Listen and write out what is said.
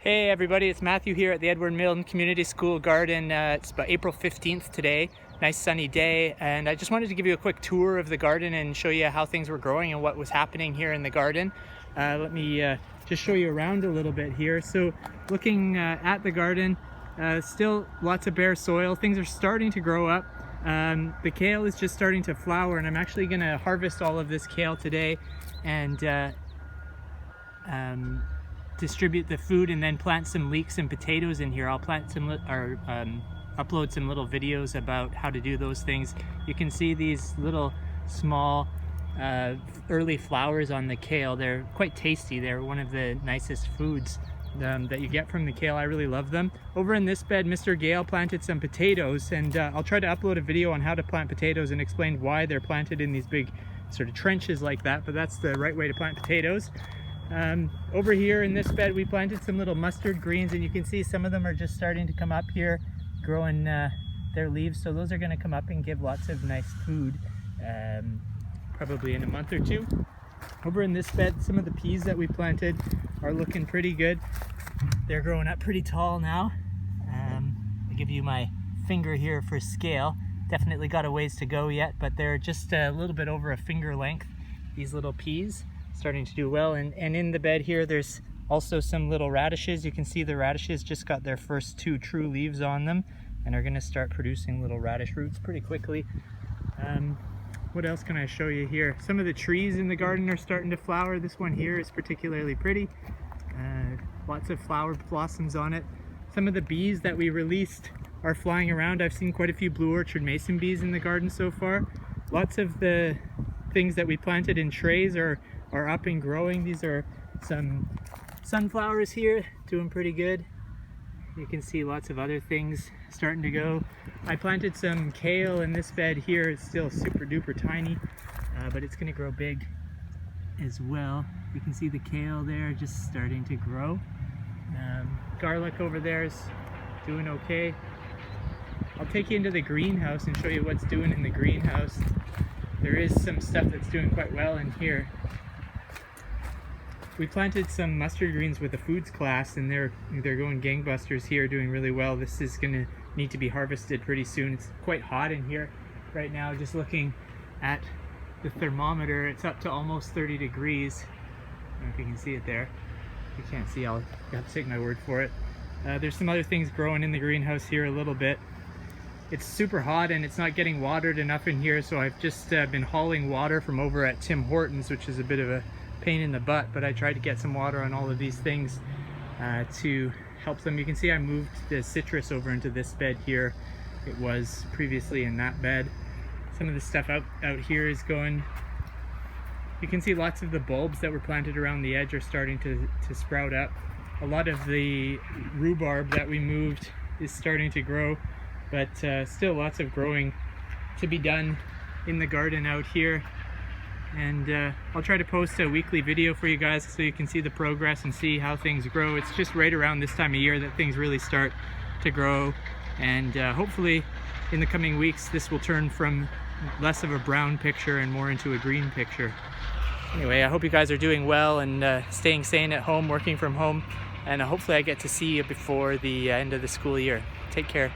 Hey everybody, it's Matthew here at the Edward Milne Community School Garden. It's about April 15th today. Nice sunny day, and I just wanted to give you a quick tour of the garden and show you how things were growing and what was happening here in the garden. Let me just show you around a little bit here. So looking at the garden, still lots of bare soil. Things are starting to grow up. The kale is just starting to flower, and I'm actually going to harvest all of this kale today and distribute the food and then plant some leeks and potatoes in here. I'll plant some upload some little videos about how to do those things. You can see these little small early flowers on the kale. They're quite tasty. They're one of the nicest foods that you get from the kale. I really love them. Over in this bed, Mr. Gale planted some potatoes, and I'll try to upload a video on how to plant potatoes and explain why they're planted in these big sort of trenches like that, but that's the right way to plant potatoes. Over here in this bed we planted some little mustard greens, and you can see some of them are just starting to come up here, growing their leaves, so those are going to come up and give lots of nice food probably in a month or two. Over in this bed, some of the peas that we planted are looking pretty good. They're growing up pretty tall now. I'll give you my finger here for scale. Definitely got a ways to go yet, but they're just a little bit over a finger length, these little peas. Starting to do well, and in the bed here there's also some little radishes. You can see the radishes just got their first two true leaves on them and are going to start producing little radish roots pretty quickly. What else can I show you here? Some of the trees in the garden are starting to flower. This one here is particularly pretty. Lots of flower blossoms on it. Some of the bees that we released are flying around. I've seen quite a few blue orchard mason bees in the garden so far. Lots of the things that we planted in trays are up and growing. These are some sunflowers here, doing pretty good. You can see lots of other things starting to go. I planted some kale in this bed here. It's still super duper tiny, but it's going to grow big as well. You can see the kale there just starting to grow. Garlic over there is doing okay. I'll take you into the greenhouse and show you what's doing in the greenhouse. There is some stuff that's doing quite well in here. We planted some mustard greens with a foods class, and they're going gangbusters here, doing really well. This is going to need to be harvested pretty soon. It's quite hot in here right now. Just looking at the thermometer, it's up to almost 30 degrees. I don't know if you can see it there. If you can't see, I'll have to take my word for it. There's some other things growing in the greenhouse here a little bit. It's super hot and it's not getting watered enough in here, so I've just been hauling water from over at Tim Hortons, which is a bit of a pain in the butt, but I tried to get some water on all of these things to help them. You can see I moved the citrus over into this bed here. It was previously in that bed. Some of the stuff out here is going. You can see lots of the bulbs that were planted around the edge are starting to sprout up. A lot of the rhubarb that we moved is starting to grow, but still lots of growing to be done in the garden out here. And I'll try to post a weekly video for you guys so you can see the progress and see how things grow. It's just right around this time of year that things really start to grow, and hopefully in the coming weeks this will turn from less of a brown picture and more into a green picture. Anyway, I hope you guys are doing well and staying sane at home, working from home, and hopefully I get to see you before the end of the school year. Take care.